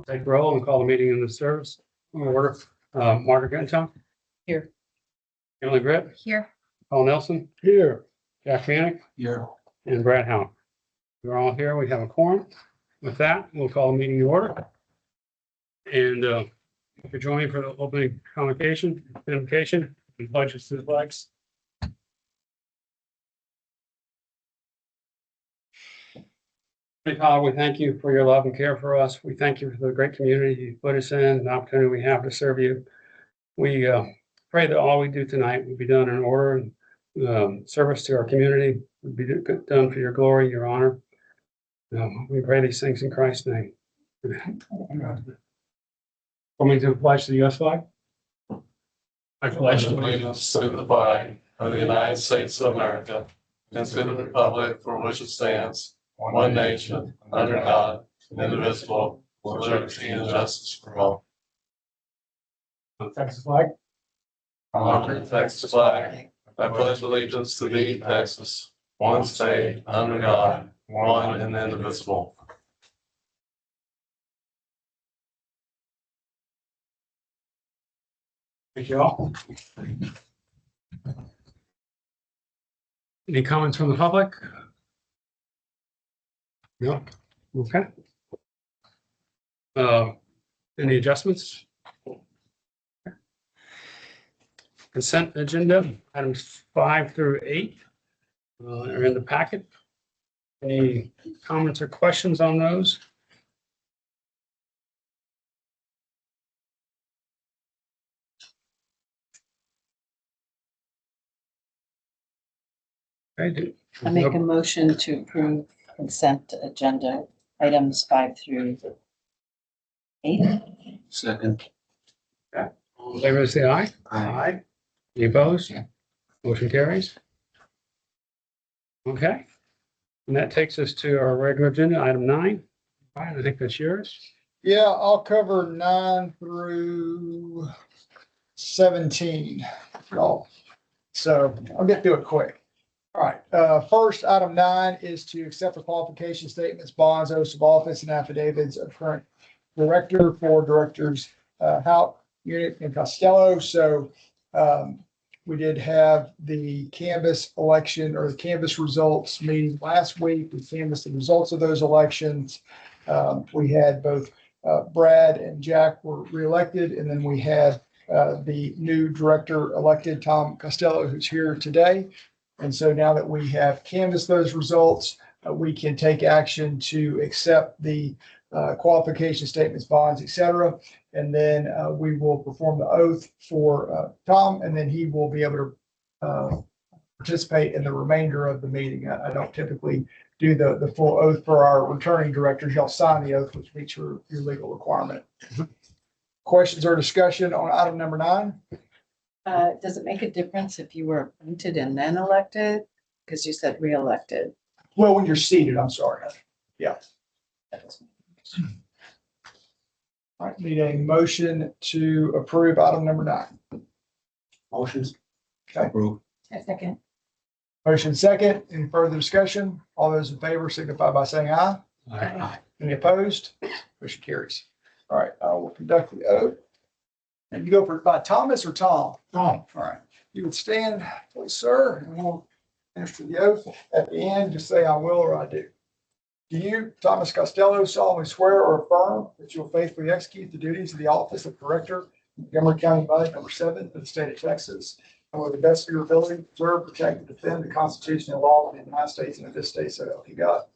Take roll and call the meeting in the service order. Margaret Gentile. Here. Emily Britt, Here. Paul Nelson, Here. Jack Manick, Here. and Brad Howe. We're all here. We have a quorum. With that, we'll call the meeting to order. And if you're joining for the opening convocation, and pledges to the flags. Hey, Kyle, we thank you for your love and care for us. We thank you for the great community you put us in, the opportunity we have to serve you. We pray that all we do tonight will be done in order and service to our community will be done for your glory, your honor. We pray these things in Christ's name. Coming to the pledge to the U.S. flag. I Pledge allegiance to the flag of the United States of America and to the republic for which it stands, one nation, under God, indivisible, with liberty and justice for all. Texas flag. Honor the Texas flag. I pledge allegiance to thee, Texas, one state, under God, one and indivisible. Thank you all. Any comments from the public? No. Okay. Any adjustments? Consent agenda, items 5 through 8 are in the packet. Any comments or questions on those? Okay, I make a motion to approve consent agenda items 5 through 8. Second. all in favor, say aye. Aye. Any opposed? Motion carries. Okay. And that takes us to our regular agenda, item 9. Brian, I think that's yours. Yeah, I'll cover 9 through 17. Y'all. So I'll get through it quick. All right, first, item 9 is to accept the qualification statements, bonds, oaths of office, and affidavits of current director for directors Hout, Unit, and Costello. So we did have the canvas election or the canvas results meeting last week. We canvassed the results of those elections. We had both Brad and Jack were reelected, and then we had the new director elected, Tom Costello, who's here today. And so now that we have canvassed those results, we can take action to accept the qualification statements, bonds, et cetera. And then we will perform the oath for Tom, and then he will be able to participate in the remainder of the meeting. I don't typically do the full oath for our returning directors. Y'all sign the oath, which meets your legal requirement. Questions or discussion on item number 9? Does it make a difference if you were appointed and then elected? Because you said reelected. Well, when you're seated, I'm sorry. Yeah. All right, need a motion to approve item number 9. Motions. Okay. Approve. A second. Motion second. Any further discussion? All those in favor signify by saying aye. Aye. Any opposed? Motion carries. All right, I will conduct the oath. And you go for by Thomas or Tom? Tom. All right. You would stand, please, sir, and we'll administer the oath. At the end, just say I will or I do. Do you, Thomas Costello, solemnly swear or affirm that you will faithfully execute the duties of the office of Director, Montgomery County Bank number 7 for the state of Texas, and with the best of your ability, preserve, protect, and defend the Constitution and law of the United States and of this state, so help you God?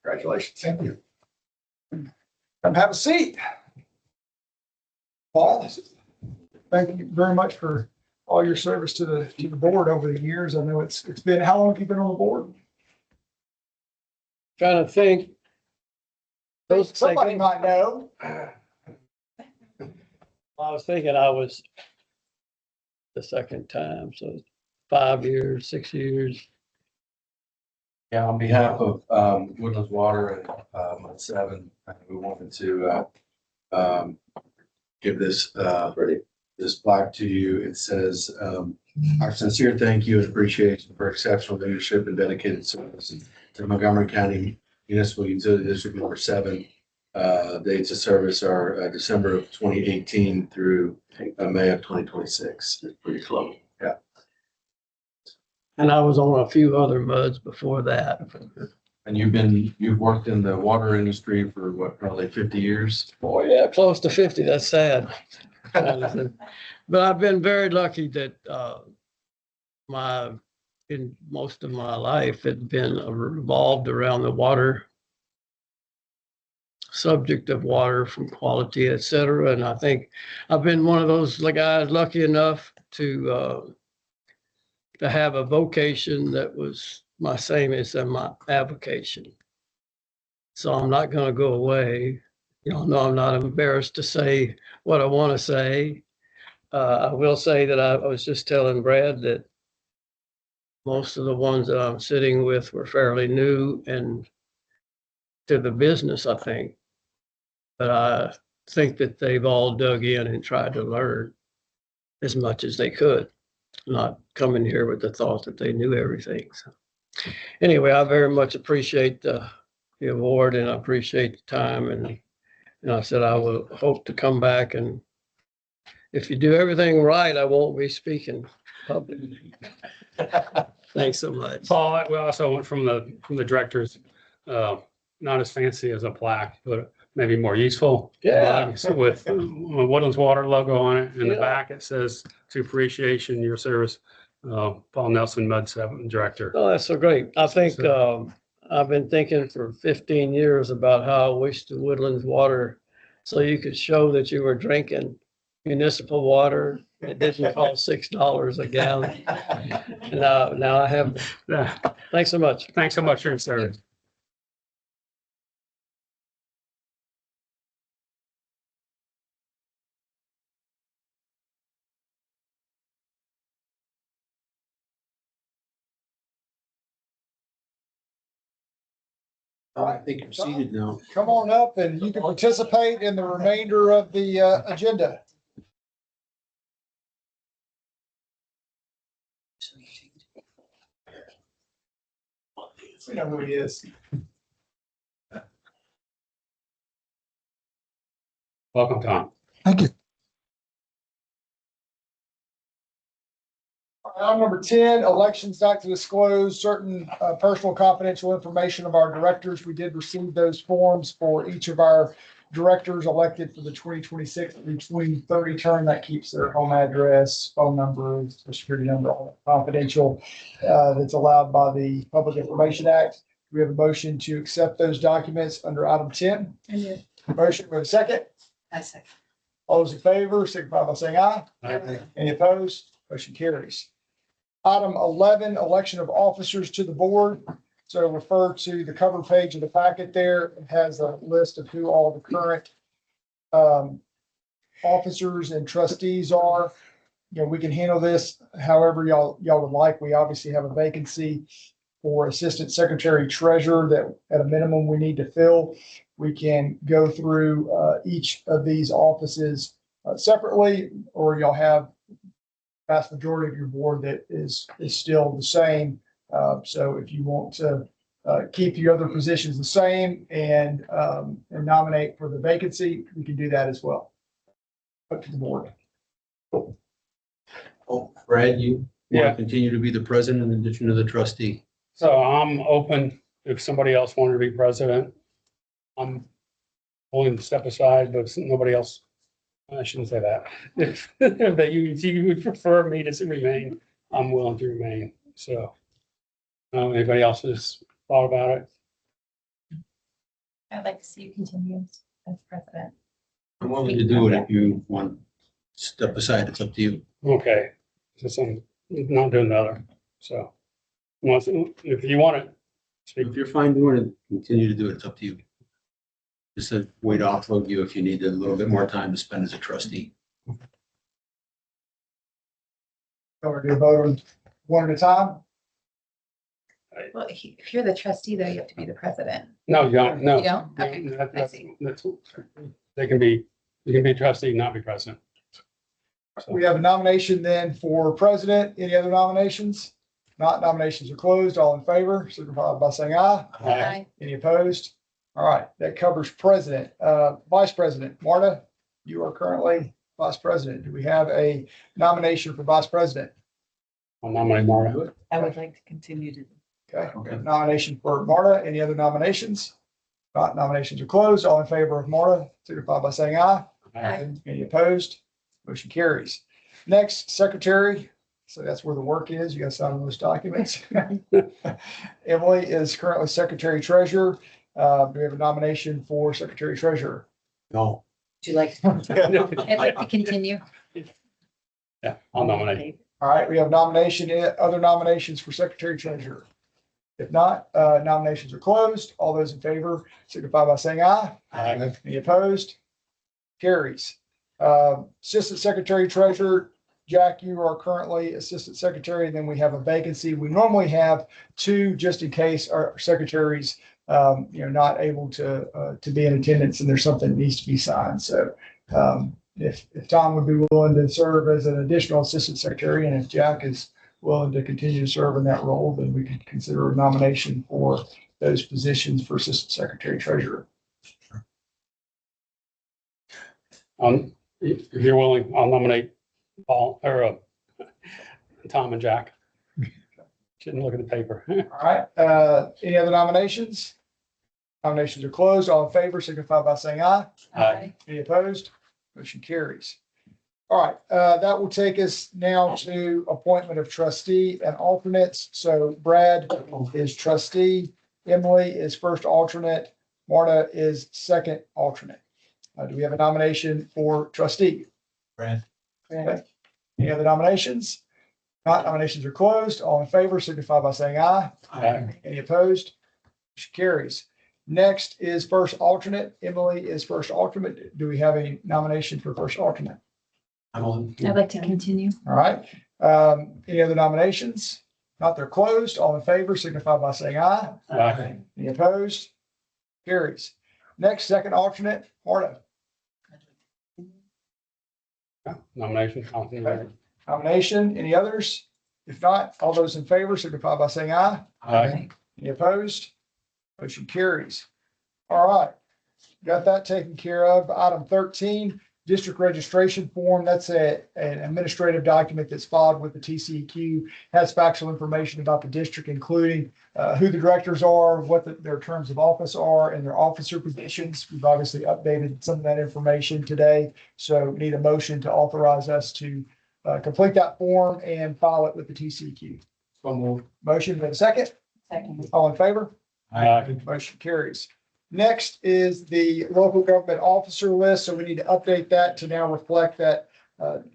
Congratulations. Thank you. Come have a seat. Paul, thank you very much for all your service to the board over the years. I know it's been, how long have you been on the board? Trying to think. Somebody might know. I was thinking I was the second time, so 5 years, 6 years. Yeah, on behalf of Woodlands Water and 7, we wanted to give this plaque to you. It says, our sincere thank you and appreciation for exceptional leadership and dedicated service to Montgomery County Municipal Utility District number 7. Dates of service are December of 2018 through May of 2026. It's pretty close. Yeah. And I was on a few other MUDs before that. And you've worked in the water industry for what, probably 50 years? Boy, yeah, close to 50. That's sad. But I've been very lucky that in most of my life had been revolved around the water subject of water from quality, et cetera. And I think I've been one of those guys lucky enough to have a vocation that was my same as my avocation. So I'm not going to go away. Y'all know I'm not embarrassed to say what I want to say. I will say that I was just telling Brad that most of the ones that I'm sitting with were fairly new and to the business, I think. But I think that they've all dug in and tried to learn as much as they could, not coming here with the thought that they knew everything. So anyway, I very much appreciate the award and I appreciate the time. And I said, I will hope to come back, and if you do everything right, I won't be speaking publicly. Thanks so much. Paul, we also went from the directors, not as fancy as a plaque, but maybe more useful. Yeah. With Woodlands Water logo on it. In the Yeah. back, it says, "To appreciation your service, Paul Nelson, MUD 7 Director." Oh, that's so great. I think I've been thinking for 15 years about how I wish the Woodlands Water, so you could show that you were drinking municipal water. It didn't cost $6 a gallon. Now I have. Yeah. Thanks so much. Thanks so much for your service. I think you're seated now. Come on up and you can participate in the remainder of the agenda. We know who he is. Welcome, Tom. Thank you. Item number 10, elections not to disclose certain personal confidential information of our directors. We did receive those forms for each of our directors elected for the 2026 through 2030 term. That keeps their home address, phone number, social security number, all confidential. That's allowed by the Public Information Act. We have a motion to accept those documents under item 10. Motion, we have a second. I second. All those in favor, signify by saying aye. Aye. Any opposed? Motion carries. Item 11, election of officers to the board. So refer to the cover page of the packet there. It has a list of who all the current officers and trustees are. You know, we can handle this however y'all would like. We obviously have a vacancy for assistant secretary treasurer that at a minimum we need to fill. We can go through each of these offices separately, or y'all have vast majority of your board that is still the same. So if you want to keep your other positions the same and nominate for the vacancy, we can do that as well. Up to the board. Oh, Brad, you want Yeah. to continue to be the president in addition to the trustee? So I'm open if somebody else wanted to be president. I'm willing to step aside, but if nobody else, I shouldn't say that. If that you would prefer me to remain, I'm willing to remain. So anybody else has thought about it? I'd like to see you continue as president. I'm willing to do it if you want to step aside. It's up to you. Okay, so I'm not doing the other. So if you want it, speak. If you're fine doing it, continue to do it. It's up to you. Just a way to offload you if you need a little bit more time to spend as a trustee. Or do a vote on one at a time? Well, if you're the trustee, though, you have to be the president. No, you don't, no. You don't? No, Okay, that's- I see. They can be, you can be trustee, not be president. We have a nomination then for president. Any other nominations? Not, nominations are closed. All in favor, signify by saying aye. Aye. Any opposed? All right, that covers president. Vice President, Marta, you are currently vice president. Do we have a nomination for vice president? I'll nominate Marta. I would like to continue to. Okay, we have a nomination for Marta. Any other nominations? Not, nominations are closed. All in favor of Marta, signify by saying aye. Aye. Any opposed? Motion carries. Next, secretary. So that's where the work is. You got to sign those documents. Emily is currently secretary treasurer. Do we have a nomination for secretary treasurer? No. Would you like? I'd like to continue. Yeah, I'll nominate. All right, we have nomination, other nominations for secretary treasurer. If not, nominations are closed. All those in favor signify by saying aye. Aye. Any opposed? Carries. Assistant secretary treasurer, Jack, you are currently assistant secretary. Then we have a vacancy. We normally have two just in case our secretaries, not able to be in attendance and there's something that needs to be signed. So, if Tom would be willing to serve as an additional assistant secretary, and if Jack is willing to continue to serve in that role, then we can consider a nomination for those positions for assistant secretary treasurer. If you're willing, I'll nominate Paul or Tom and Jack. Shouldn't look at the paper. All right, any other nominations? Nominations are closed. All in favor signify by saying aye. Aye. Any opposed? Motion carries. All right, that will take us now to appointment of trustee and alternates. So Brad is trustee, Emily is first alternate, Marta is second alternate. Do we have a nomination for trustee? Brad. Okay. Any other nominations? Not, nominations are closed. All in favor signify by saying aye. Aye. Any opposed? Motion carries. Next is first alternate. Emily is first alternate. Do we have a nomination for first alternate? I'm on. I'd like to continue. All right. Any other nominations? Not, they're closed. All in favor signify by saying aye. Aye. Any opposed? Carries. Next, second alternate, Marta. Nomination. I'll nominate. Nomination, any others? If not, all those in favor signify by saying aye. Aye. Any opposed? Motion carries. All right. Got that taken care of. Item 13, district registration form. That's an administrative document that's filed with the TCEQ, has factual information about the district, including who the directors are, what their terms of office are, and their officer positions. We've obviously updated some of that information today. So we need a motion to authorize us to complete that form and file it with the TCEQ. So moved. Motion in a second. Second. All in favor? Aye. Motion carries. Next is the local government officer list. So we need to update that to now reflect that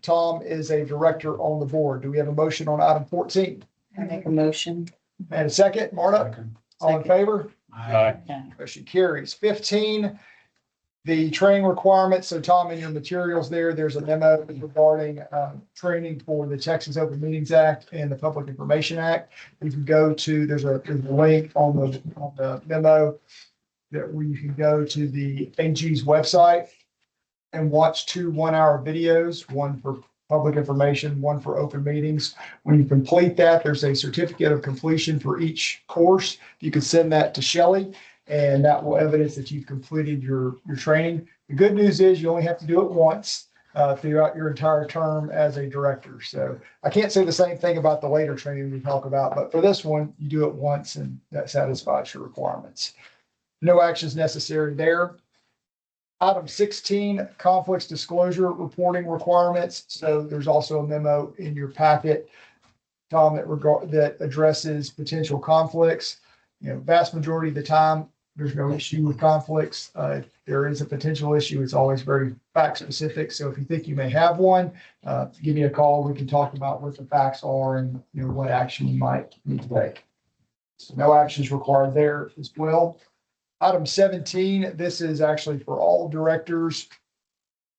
Tom is a director on the board. Do we have a motion on item 14? I make a motion. And a second, Marta? All in favor? Aye. Motion carries. 15, the training requirements. So Tom, in your materials there's a memo regarding training for the Texas Open Meetings Act and the Public Information Act. You can go to, there's a link on the memo where you can go to the AG's website and watch 2 1-hour videos, one for public information, one for open meetings. When you complete that, there's a certificate of completion for each course. You can send that to Shelley, and that will evidence that you've completed your training. The good news is you only have to do it once throughout your entire term as a director. So I can't say the same thing about the later training we talk about, but for this one, you do it once and that satisfies your requirements. No actions necessary there. Item 16, conflicts disclosure reporting requirements. So there's also a memo in your packet, Tom, that addresses potential conflicts. Vast majority of the time, there's no issue with conflicts. If there is a potential issue, it's always very fact specific. So if you think you may have one, give me a call. We can talk about what the facts are and what action you might need to take. So no actions required there as well. Item 17, this is actually for all directors.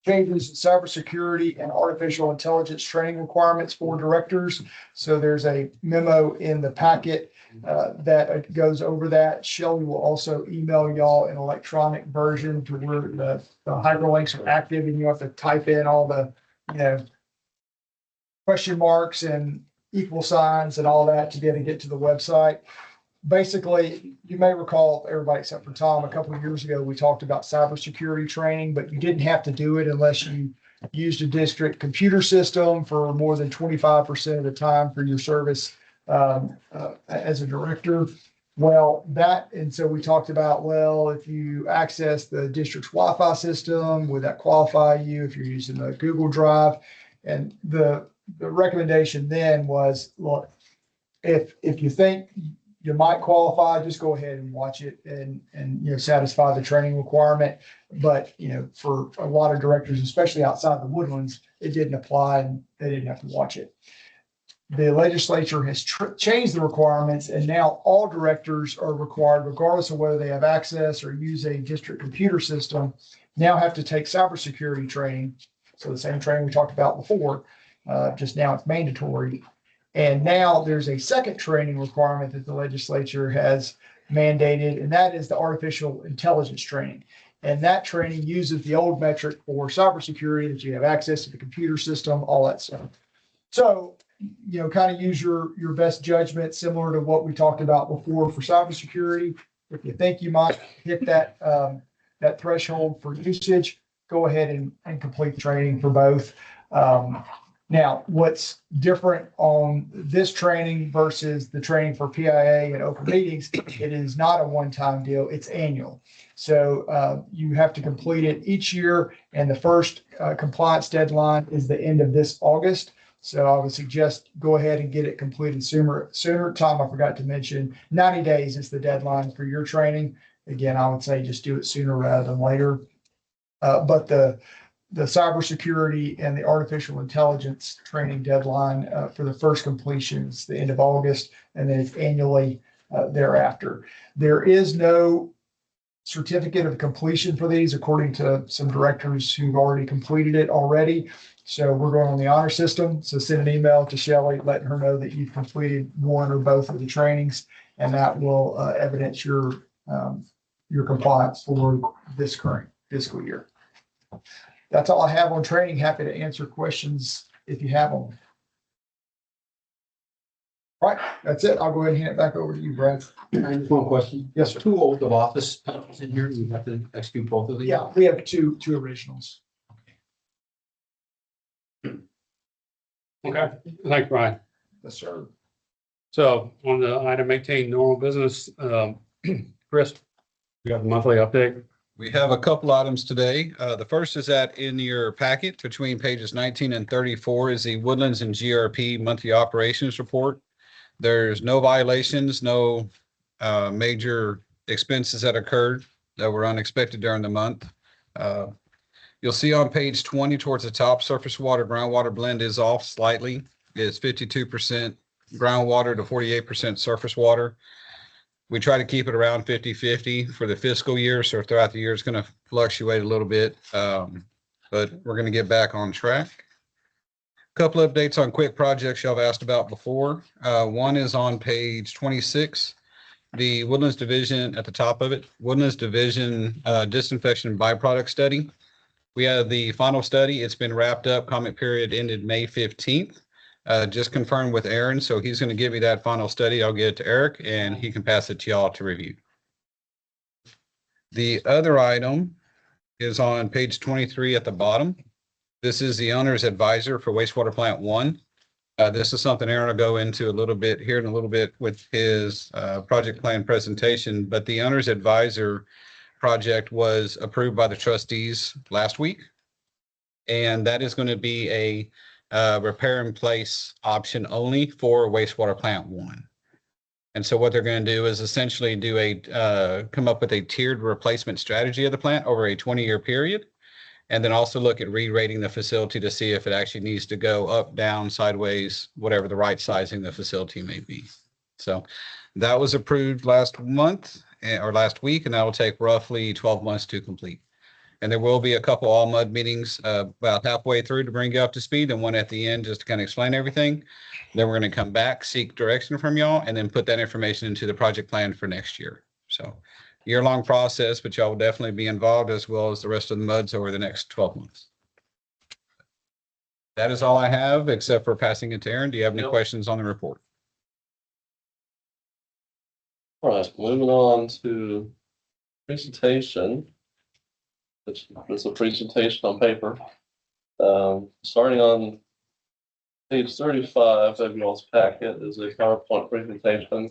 Changes in cybersecurity and artificial intelligence training requirements for directors. So there's a memo in the packet that goes over that. Shelley will also email y'all an electronic version to where the hyperlinks are active and you have to type in all the, question marks and equal signs and all that to be able to get to the website. basically, you may recall, everybody except for Tom, a couple of years ago, we talked about cybersecurity training, but you didn't have to do it unless you used a district computer system for more than 25% of the time for your service as a director. Well, and so we talked about, well, if you access the district's Wi-Fi system, would that qualify you if you're using the Google Drive? And the recommendation then was, look, if you think you might qualify, just go ahead and watch it and satisfy the training requirement. But for a lot of directors, especially outside the Woodlands, it didn't apply and they didn't have to watch it. The legislature has changed the requirements, and now all directors are required, regardless of whether they have access or use a district computer system, now have to take cybersecurity training. So the same training we talked about before, just now it's mandatory. And now there's a second training requirement that the legislature has mandated, and that is the artificial intelligence training. And that training uses the old metric for cybersecurity, that you have access to the computer system, all that stuff. So, kind of use your best judgment, similar to what we talked about before for cybersecurity. If you think you might hit that threshold for usage, go ahead and complete the training for both. Now, what's different on this training versus the training for PIA and open meetings, it is not a one-time deal, it's annual. So you have to complete it each year, and the first compliance deadline is the end of this August. So I would suggest go ahead and get it completed sooner. Tom, I forgot to mention, 90 days is the deadline for your training. Again, I would say just do it sooner rather than later. But the cybersecurity and the artificial intelligence training deadline for the first completion is the end of August, and then it's annually thereafter. There is no certificate of completion for these, according to some directors who've already completed it already. So we're going on the honor system. So send an email to Shelley, letting her know that you've completed one or both of the trainings, and that will evidence your compliance for this current fiscal year. That's all I have on training. Happy to answer questions if you have them. Right, that's it. I'll go ahead and hand it back over to you, Brad. Just one question. Yes, sir. 2 oath of office in here. We have to execute both of these. Yeah, we have two originals. Okay, thanks, Brian. Yes, sir. So on the item 18, normal business, Chris, you got the monthly update? We have a couple items today. The first is that in your packet between pages 19 and 34 is the Woodlands and GRP monthly operations report. There's no violations, no major expenses that occurred that were unexpected during the month. You'll see on page 20 towards the top, surface water, groundwater blend is off slightly. It's 52% groundwater to 48% surface water. We try to keep it around 50-50 for the fiscal year. So throughout the year, it's going to fluctuate a little bit, but we're going to get back on track. A couple of updates on quick projects y'all have asked about before. One is on page 26, the Woodlands Division at the top of it, Woodlands Division disinfection byproduct study. We have the final study. It's been wrapped up. Comment period ended May 15th. Just confirmed with Aaron, so he's going to give me that final study. I'll get it to Eric, and he can pass it to y'all to review. The other item is on page 23 at the bottom. This is the owner's advisor for wastewater plant 1. This is something Aaron will go into a little bit here in a little bit with his project plan presentation, but the owner's advisor project was approved by the trustees last week. And that is going to be a repair in place option only for wastewater plant 1. And so what they're going to do is essentially come up with a tiered replacement strategy of the plant over a 20-year period. And then also look at re-rating the facility to see if it actually needs to go up, down, sideways, whatever the right sizing the facility may be. So that was approved last month or last week, and that will take roughly 12 months to complete. And there will be a couple all mud meetings about halfway through to bring you up to speed, and one at the end just to kind of explain everything. Then we're going to come back, seek direction from y'all, and then put that information into the project plan for next year. So year-long process, but y'all will definitely be involved as well as the rest of the MUDs over the next 12 months. That is all I have, except for passing it to Aaron. Do you have any questions on the report? All right, moving on to presentation, which is a presentation on paper. Starting on page 35 of y'all's packet is a PowerPoint presentation,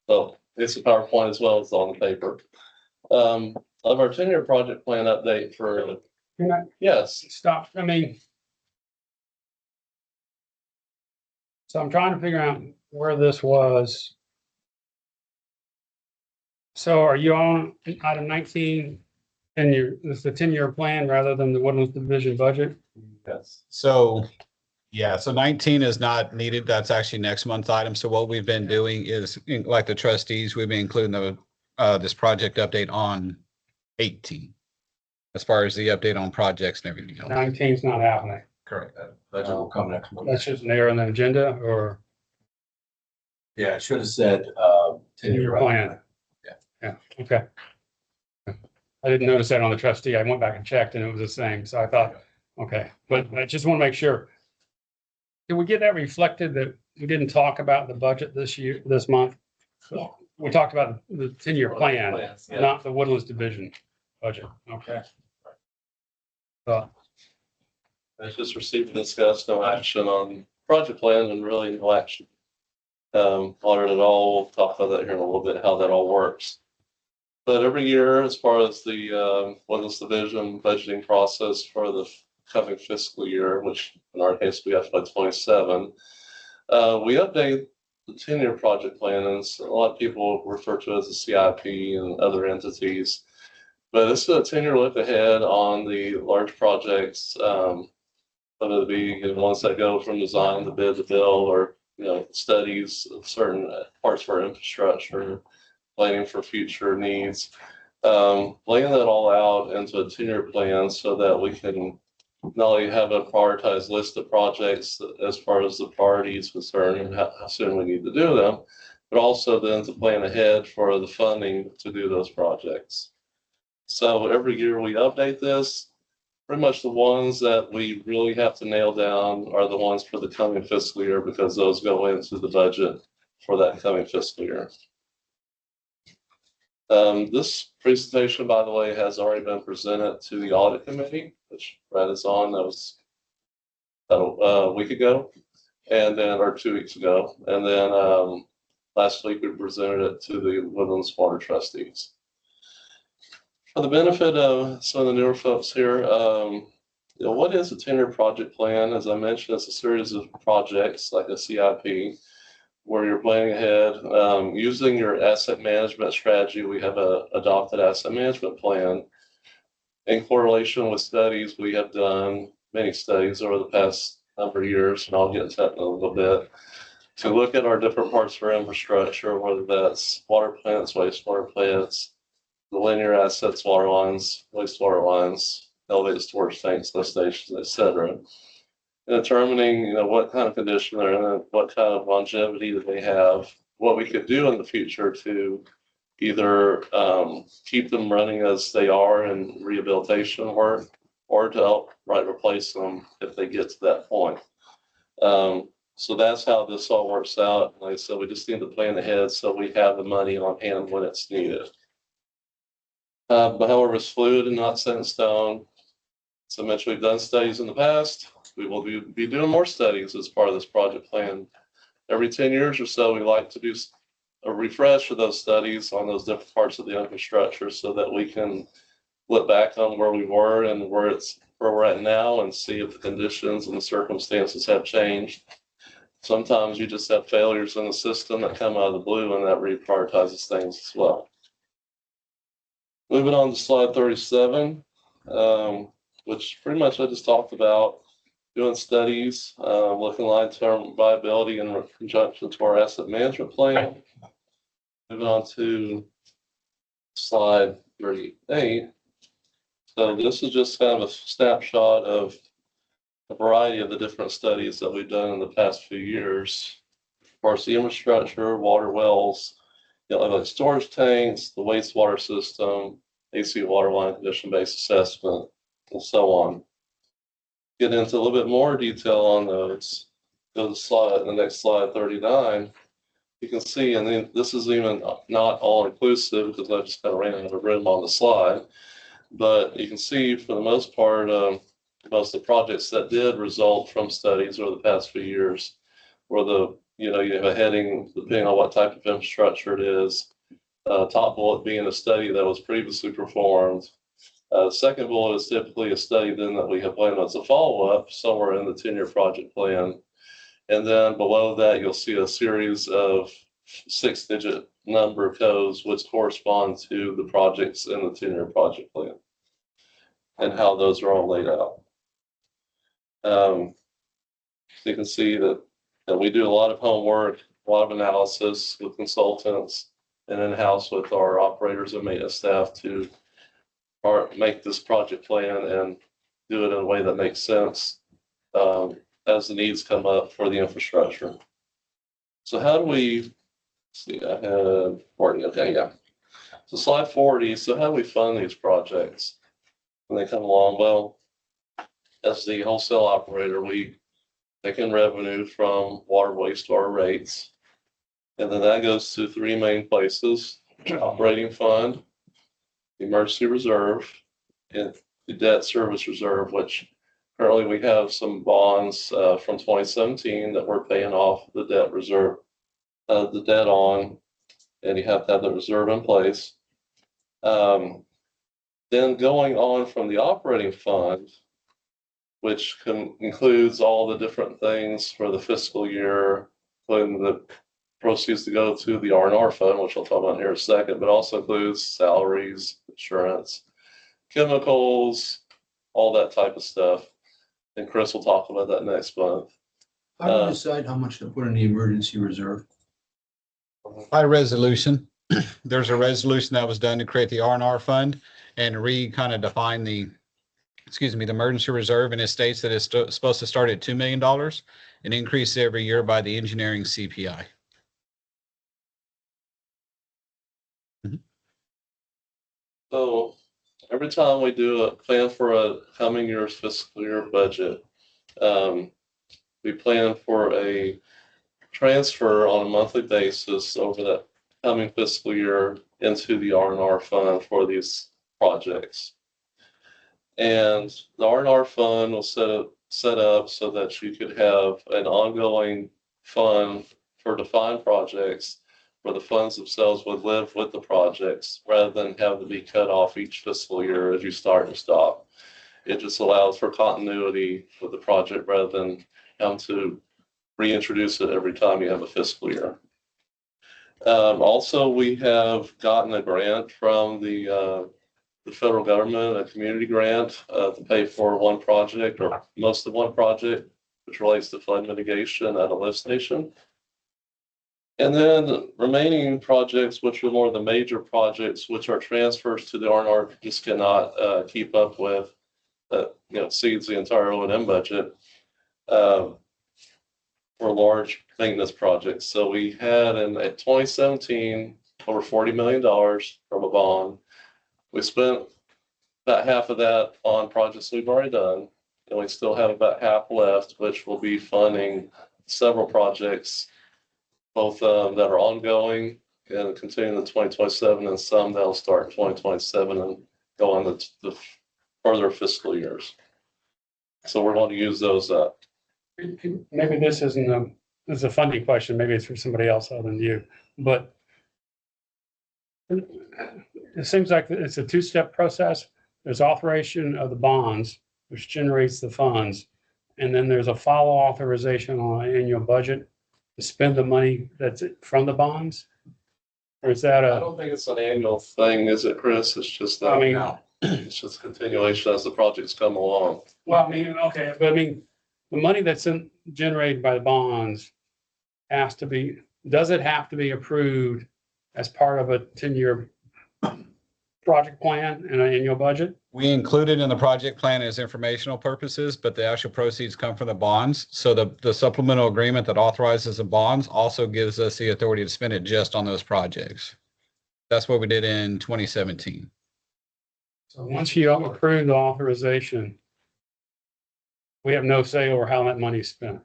well, it's a PowerPoint as well as on the paper. Of our 10-year project plan update for, Can I yes, stop? I mean, so I'm trying to figure out where this was. So are you on item 19 and this is the 10-year plan rather than the Woodlands Division budget? yes. So, yeah, so 19 is not needed. That's actually next month's item. So what we've been doing is, like the trustees, we've been including this project update on 18. As far as the update on projects and everything else. 19 is not happening. Correct. That budget will come next month. That's just an error on the agenda or Yeah, it should have said, 10-year plan. Yeah, okay. I didn't notice that on the trustee. I went back and checked and it was the same. So I thought, okay, but I just want to make sure. Did we get that reflected that we didn't talk about the budget this month? Yeah. We talked about the 10-year plan, Plans, yeah. not the Woodlands Division budget. Okay. So, It's just received and discussed, no action on project plan and really no action on it at all. We'll talk about that here in a little bit, how that all works. But every year, as far as the Woodlands Division budgeting process for the coming fiscal year, which in our case we have FY27, we update the 10-year project plan, and a lot of people refer to it as the CIP and other entities. But it's a 10-year look ahead on the large projects, whether it be ones that go from design to bid to build, or studies of certain parts of our infrastructure, planning for future needs, laying that all out into a 10-year plan so that we can not only have a prioritized list of projects as far as the priority is concerned and how soon we need to do them, but also then to plan ahead for the funding to do those projects. So every year we update this. Pretty much the ones that we really have to nail down are the ones for the coming fiscal year, because those go into the budget for that coming fiscal year. This presentation, by the way, has already been presented to the audit committee, which Brad is on. That was about a week ago, or 2 weeks ago. And then last week we presented it to the Woodlands Water trustees. For the benefit of some of the newer folks here, what is a 10-year project plan? As I mentioned, it's a series of projects like a CIP, where you're planning ahead using your asset management strategy. We have a adopted asset management plan in correlation with studies. We have done many studies over the past number of years, and I'll get into that in a little bit, to look at our different parts of our infrastructure, whether that's water plants, wastewater plants, the linear assets, water lines, wastewater lines, elevated storage tanks, lift stations, etc. And determining, what kind of condition they're in, what kind of longevity that they have, what we could do in the future to either keep them running as they are in rehabilitation work, or to outright replace them if they get to that point. So that's how this all works out. Like I said, we just need to plan ahead so we have the money on hand when it's needed. But however, it's fluid and not set in stone. So I mentioned we've done studies in the past. We will be doing more studies as part of this project plan. Every 10 years or so, we like to do a refresh of those studies on those different parts of the infrastructure so that we can look back on where we were and where we're at now, and see if the conditions and the circumstances have changed. Sometimes you just have failures in the system that come out of the blue, and that reprioritizes things as well. Moving on to slide 37, which pretty much I just talked about, doing studies, looking long-term viability in conjunction to our asset management plan. Moving on to slide 38. So this is just kind of a snapshot of a variety of the different studies that we've done in the past few years. Of course, the infrastructure, water wells, like storage tanks, the wastewater system, AC water line condition-based assessment, and so on. Get into a little bit more detail on those. Go to the next slide, 39. you can see, and then this is even not all inclusive because I just kind of ran out of room on the slide. But you can see for the most part, most of the projects that did result from studies over the past few years, where you have a heading depending on what type of infrastructure it is. Top bullet being a study that was previously performed. Second bullet is typically a study then that we have planned as a follow-up somewhere in the 10-year project plan. And then below that, you'll see a series of 6-digit number codes which correspond to the projects in the 10-year project plan and how those are all laid out. So you can see that we do a lot of homework, a lot of analysis with consultants and in-house with our operators and maintenance staff to make this project plan and do it in a way that makes sense as the needs come up for the infrastructure. So how do we see? I had 40. Okay, yeah. So slide 40. So how do we fund these projects when they come along? Well, as the wholesale operator, we take in revenue from water wastewater rates, and then that goes to 3 main places: operating fund, emergency reserve, and the debt service reserve, which currently we have some bonds from 2017 that we're paying off the debt reserve, the debt on, and you have to have the reserve in place. Then going on from the operating fund, which includes all the different things for the fiscal year, including the proceeds to go to the R&R fund, which I'll talk about here in a second, but also includes salaries, insurance, chemicals, all that type of stuff. And Chris will talk about that next month. How do you decide how much to put in the emergency reserve? By resolution, there's a resolution that was done to create the R&R fund and kind of define the emergency reserve, and it states that it's supposed to start at $2 million and increase every year by the engineering CPI. So every time we do a plan for a coming year's fiscal year budget, we plan for a transfer on a monthly basis over that coming fiscal year into the R&R fund for these projects. And the R&R fund will set up so that you could have an ongoing fund for defined projects where the funds themselves would live with the projects rather than have to be cut off each fiscal year as you start and stop. It just allows for continuity with the project rather than having to reintroduce it every time you have a fiscal year. Also, we have gotten a grant from the federal government, a community grant to pay for one project or most of one project, which relates to flood mitigation at a lift station. And then the remaining projects, which are more of the major projects, which are transfers to the R&R, just cannot keep up with, exceeds the entire O&M budget for large maintenance projects. So we had in 2017 over $40 million from a bond. We spent about half of that on projects we've already done, and we still have about half left, which will be funding several projects, both that are ongoing and continuing in 2027, and some that'll start in 2027 and go on the further fiscal years. So we're going to use those up. Maybe this isn't a funding question. Maybe it's for somebody else other than you, but it seems like it's a 2-step process. There's authorization of the bonds, which generates the funds. And then there's a follow authorization on an annual budget to spend the money that's from the bonds. Or is that I don't think it's an annual thing, is it, Chris? It's just it's just continuation as the projects come along. well, I mean, okay, but I mean, the money that's generated by the bonds does it have to be approved as part of a 10-year project plan and an annual budget? We include it in the project plan as informational purposes, but the actual proceeds come from the bonds. So the supplemental agreement that authorizes the bonds also gives us the authority to spend it just on those projects. That's what we did in 2017. So once you approve the authorization, we have no say over how that money is spent.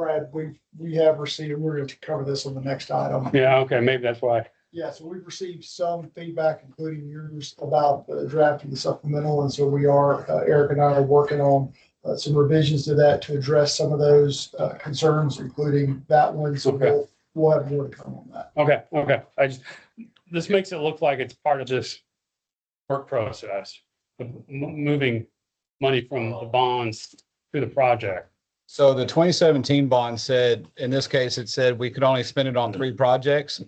Brad, we have received, we're going to cover this on the next item. Yeah, okay, maybe that's why. Yeah, so we've received some feedback, including yours, about the drafting the supplemental, and so we are, Eric and I are working on some revisions to that to address some of those concerns, including that one, so Okay. we'll have more to come on that. Okay. This makes it look like it's part of this work process, of moving money from the bonds to the project. So the 2017 bond said, in this case, it said we could only spend it on 3 projects.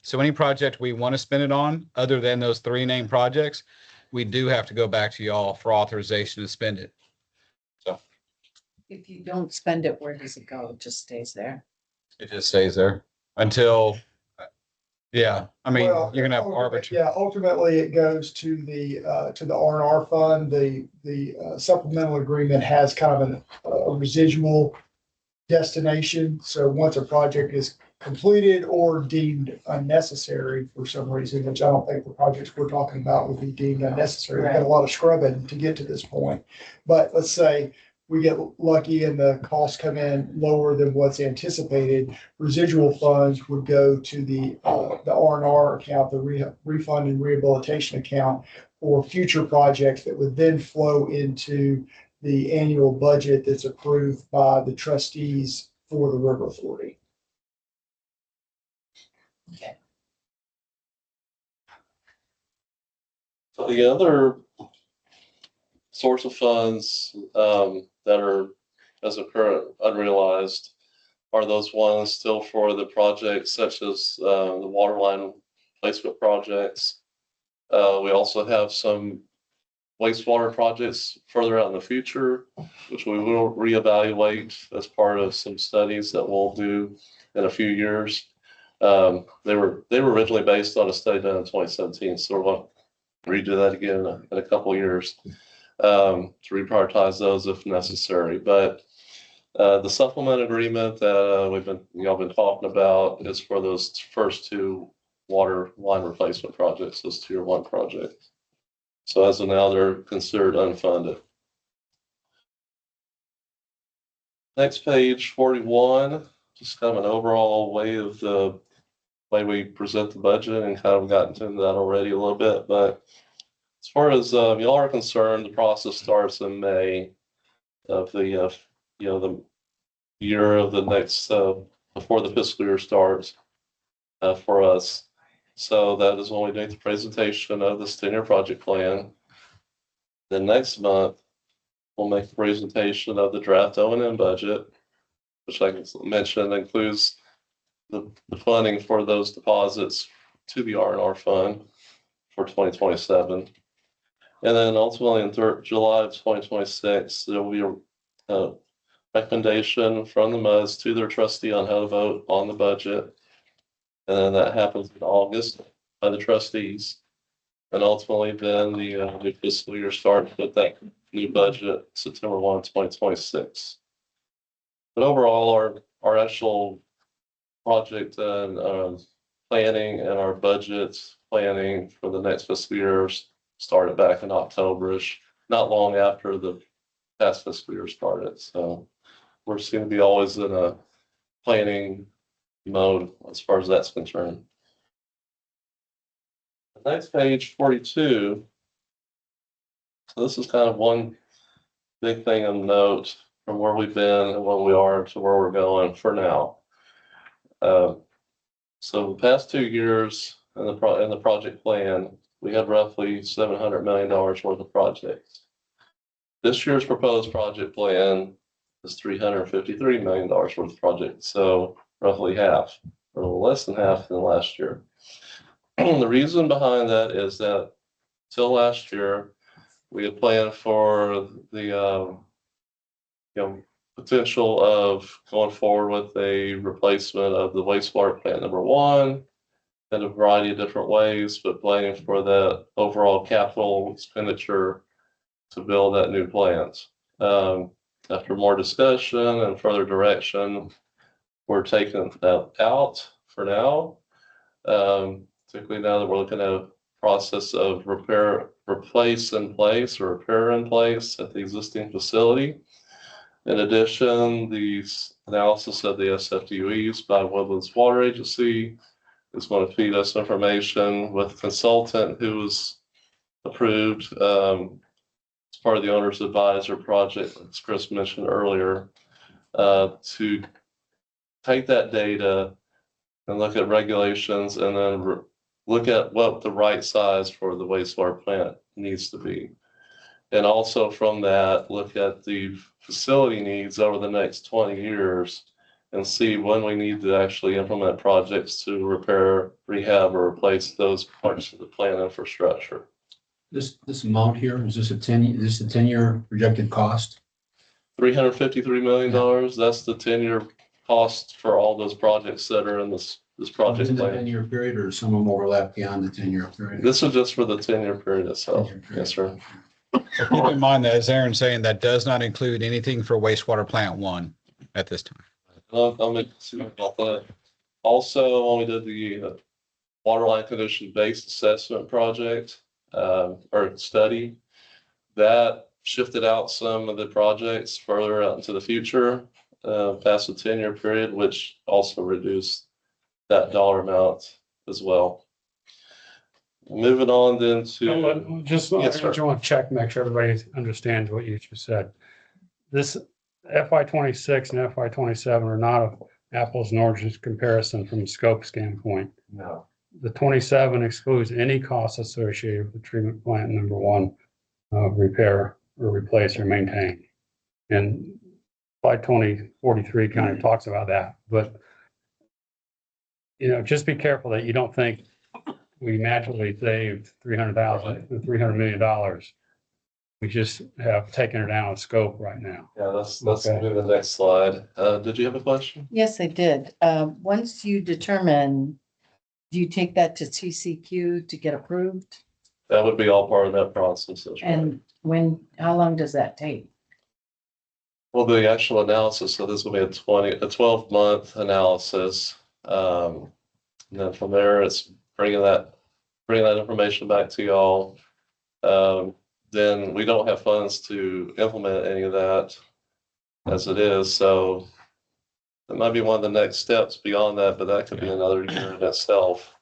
So any project we want to spend it on, other than those 3 named projects, we do have to go back to y'all for authorization to spend it. If you don't spend it, where does it go? It just stays there. It just stays there until, yeah, I mean, Well, you're gonna have ultimately- arbitrary. Yeah, ultimately it goes to the R&R fund. The supplemental agreement has kind of a residual destination. So once a project is completed or deemed unnecessary for some reason, which I don't think the projects we're talking about would be deemed unnecessary. We've got a lot of scrubbing to get to this point. But let's say we get lucky and the costs come in lower than what's anticipated, residual funds would go to the R&R account, the refund and rehabilitation account for future projects that would then flow into the annual budget that's approved by the trustees for the River Authority. So the other source of funds that are as a current unrealized are those ones still for the projects such as the water line placement projects. We also have some wastewater projects further out in the future, which we will reevaluate as part of some studies that we'll do in a few years. They were originally based on a study done in 2017, so we're going to redo that again in a couple of years to reprioritize those if necessary. But the supplement agreement that y'all been talking about is for those first 2 water line replacement projects, those tier 1 projects. So as of now, they're considered unfunded. Next page, 41, just kind of an overall way of the way we present the budget, and kind of gotten into that already a little bit. But as far as y'all are concerned, the process starts in May of the the year of the next before the fiscal year starts for us. So that is when we do the presentation of the 10-year project plan. Then next month, we'll make the presentation of the draft O&M budget, which I mentioned includes the funding for those deposits to the R&R fund for 2027. And then ultimately in July of 2026, there will be a recommendation from the MUDs to their trustee on how to vote on the budget. And then that happens in August by the trustees. And ultimately then the new fiscal year starts with that new budget, September 1, 2026. But overall, our actual project and planning and our budget planning for the next fiscal years started back in October-ish, not long after the past fiscal year started. So we're going to be always in a planning mode as far as that's concerned. The next page, 42. So this is kind of one big thing of note from where we've been and where we are to where we're going for now. So the past 2 years in the project plan, we had roughly $700 million worth of projects. This year's proposed project plan is $353 million worth of projects. So roughly half, or a little less than half than last year. The reason behind that is that till last year, we had planned for the potential of going forward with a replacement of the wastewater plant number 1 in a variety of different ways, but planning for the overall capital expenditure to build that new plant. After more discussion and further direction, we're taking that out for now. Particularly now that we're looking at a process of replace in place or repair in place at the existing facility. In addition, the analysis of the SFDUEs by Woodlands Water Agency. Is going to feed us information with a consultant who was approved as part of the owner's advisor project, as Chris mentioned earlier, to take that data and look at regulations and then look at what the right size for the wastewater plant needs to be. And also from that, look at the facility needs over the next 20 years and see when we need to actually implement projects to repair, rehab, or replace those parts of the plant infrastructure. This amount here, is this a 10-year projected cost? $353 million, that's the 10-year cost for all those projects that are in this project In the plan. 10-year period, or some of them overlap beyond the 10-year period? This is just for the 10-year period itself. 10-year period. Yes, sir. Keep in mind that, as Aaron's saying, that does not include anything for wastewater plant 1 at this time. I'll make see about that. Also, when we did the waterline condition-based assessment project or study, that shifted out some of the projects further out into the future, past the 10-year period, which also reduced that dollar amount as well. Moving on then to, Just, Yes, sir. I want to check, make sure everybody understands what you just said. This FY 26 and FY 27 are not an apples and oranges comparison from a scope standpoint. no, The 27 excludes any costs associated with treatment plant number 1, repair or replace or maintain. And slide 2043 kind of talks about that, but just be careful that you don't think we magically saved $300 million. We just have taken it out of scope right now. yeah, let's Okay. move to the next slide. Did you have a question? Yes, I did. Once you determine, do you take that to TCQ to get approved? That would be all part of that process. That's right. And how long does that take? Well, the actual analysis, so this will be a 12-month analysis. And then from there, it's bringing that information back to y'all. Then we don't have funds to implement any of that as it is. So that might be one of the next steps beyond that, but that could be another year in itself.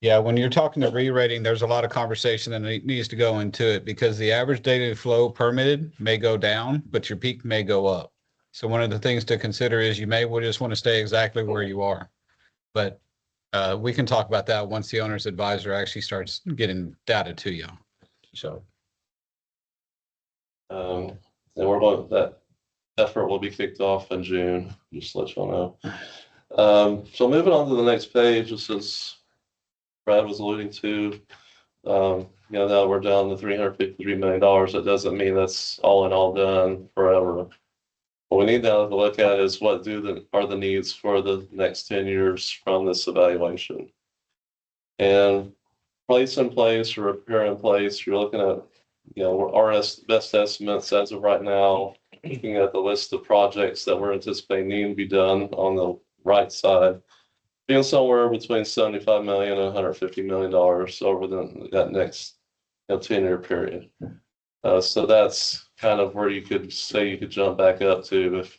Yeah, when you're talking to re-rating, there's a lot of conversation that needs to go into it because the average daily flow permitted may go down, but your peak may go up. So one of the things to consider is you may just want to stay exactly where you are. But we can talk about that once the owner's advisor actually starts getting data to you. So. And that effort will be kicked off in June, just to let y'all know. So moving on to the next page, this is Brad was alluding to, now we're down to $353 million. That doesn't mean that's all in all done forever. What we need now to look at is what are the needs for the next 10 years from this evaluation. And place in place or repair in place, you're looking at, our best estimates as of right now, looking at the list of projects that we're anticipating needing to be done on the right side, being somewhere between $75 million and $150 million over that next 10-year period. So that's kind of where you could say you could jump back up to if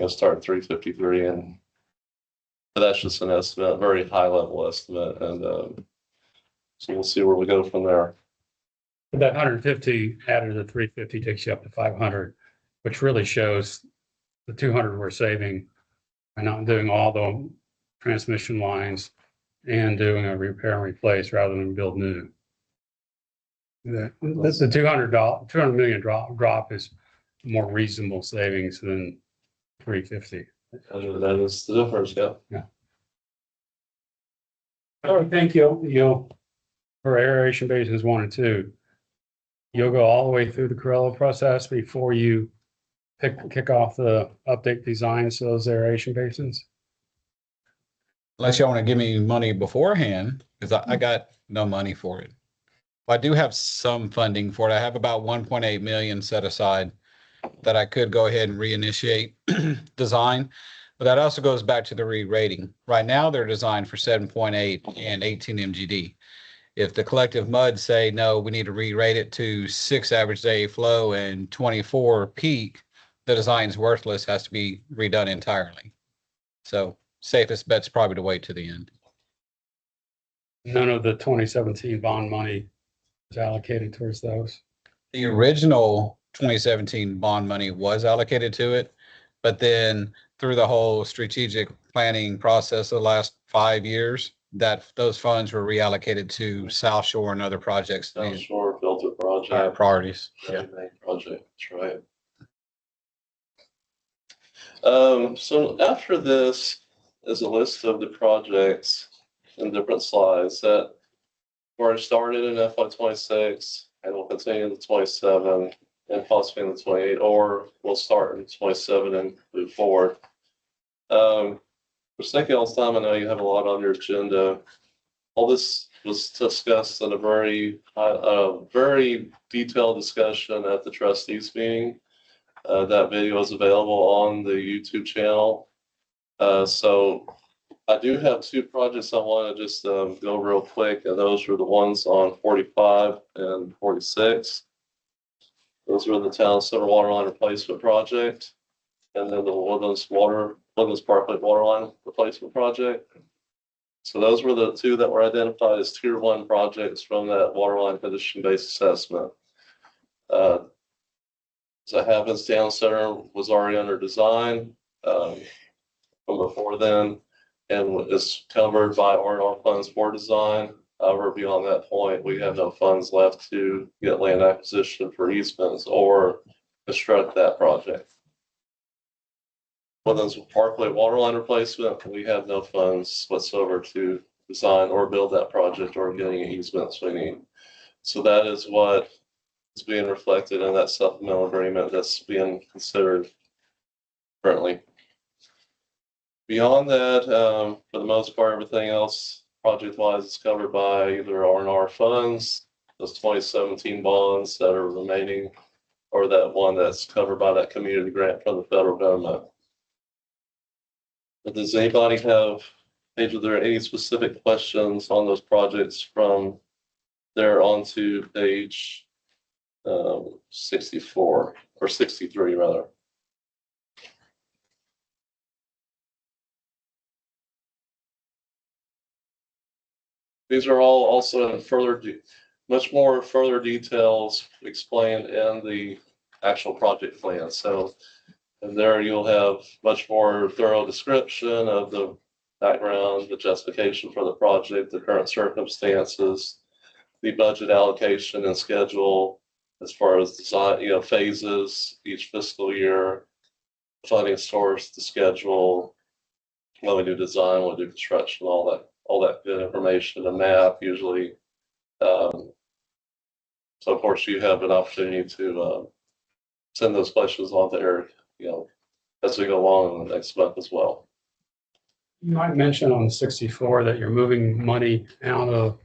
start at 353, and but that's just an estimate, a very high level estimate, and so we'll see where we go from there. That 150 added to 350 takes you up to 500, which really shows the 200 we're saving by not doing all the transmission lines and doing a repair and replace rather than build new. The $200 million drop is more reasonable savings than 350. That is the difference, yeah. Oh, thank you. For aeration basins 1 and 2, you'll go all the way through the Corello process before you kick off the update designs to those aeration basins. Unless y'all want to give me money beforehand, because I got no money for it. I do have some funding for it. I have about 1.8 million set aside that I could go ahead and reinitiate design. But that also goes back to the re-rating. Right now, they're designed for 7.8 and 18 MGD. If the collective MUD say, no, we need to re-rate it to 6 average day flow and 24 peak, the design's worthless, has to be redone entirely. So safest bet's probably to wait to the end. None of the 2017 bond money is allocated towards those. The original 2017 bond money was allocated to it, but then through the whole strategic planning process of the last 5 years, that those funds were reallocated to South Shore and other projects, South these Shore filter higher project. priorities. Yeah. Main project, that's right. So after this is a list of the projects in different slides that were started in FY 26 and will continue in the 27 and possibly in the 28, or we'll start in 27 and move forward. For sake of y'all's time, I know you have a lot on your agenda. All this was discussed in a very detailed discussion at the trustees meeting. That video is available on the YouTube channel. So I do have 2 projects I want to just go real quick, and those are the ones on 45 and 46. Those are the town center water line replacement project, and then the Woodlands Parkway water line replacement project. So those were the 2 that were identified as tier 1 projects from that water line condition-based assessment. So Havens Town Center was already under design from before then, and is covered by R&R funds for design. However, beyond that point, we have no funds left to get land acquisition for easements or construct that project. Woodlands Parkway water line replacement, we have no funds whatsoever to design or build that project or getting easements we need. So that is what is being reflected in that supplemental agreement that's being considered currently. Beyond that, for the most part, everything else project-wise is covered by either R&R funds, those 2017 bonds that are remaining, or that one that's covered by that community grant from the federal government. But does anybody have, Paige, are there any specific questions on those projects from there onto page 64 or 63 rather? These are all also in much more further details explained in the actual project plan. So, and there you'll have much more thorough description of the background, the justification for the project, the current circumstances, the budget allocation and schedule as far as design, phases each fiscal year, funding source, the schedule, when we do design, when we do construction, all that good information, a map usually. So of course you have an opportunity to send those questions on to Eric, as we go along in the next month as well. You might mention on 64 that you're moving money out of